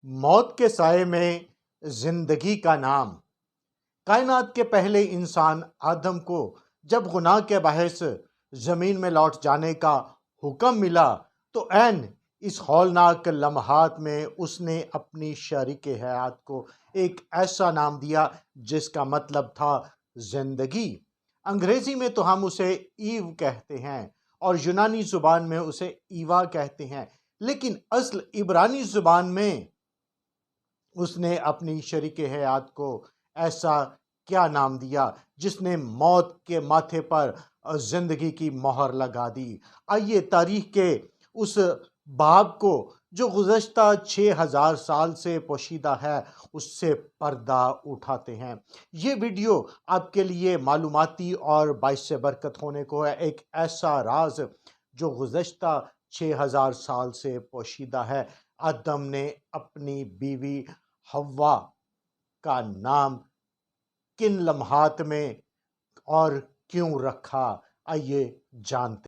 موت کے سائے میں زندگی کا نام۔ کائنات کے پہلے انسان آدم کو جب گناہ کے باعث زمین میں لوٹ جانے کا حکم ملا تو عین اس ہولناک لمحات میں اس نے اپنی شریک حیات کو ایک ایسا نام دیا جس کا مطلب تھا زندگی۔ انگریزی میں تو ہم اسے ایو کہتے ہیں اور یونانی زبان میں اسے ایوا کہتے ہیں، لیکن اصل عبرانی زبان میں اس نے اپنی شریک حیات کو ایسا کیا نام دیا جس نے موت کے ماتھے پر زندگی کی مہر لگا دی۔ آئیے تاریخ کے اس باب کو جو گزشتہ 6000 سال سے پوشیدہ ہے اس سے پردہ اٹھاتے ہیں۔ یہ ویڈیو آپ کے لیے معلوماتی اور باعث برکت ہونے کو ہے، ایک ایسا راز جو گزشتہ 6000 سال سے پوشیدہ ہے۔ آدم نے اپنی بیوی حوا کا نام کن لمحات میں اور کیوں رکھا، آئیے جانتے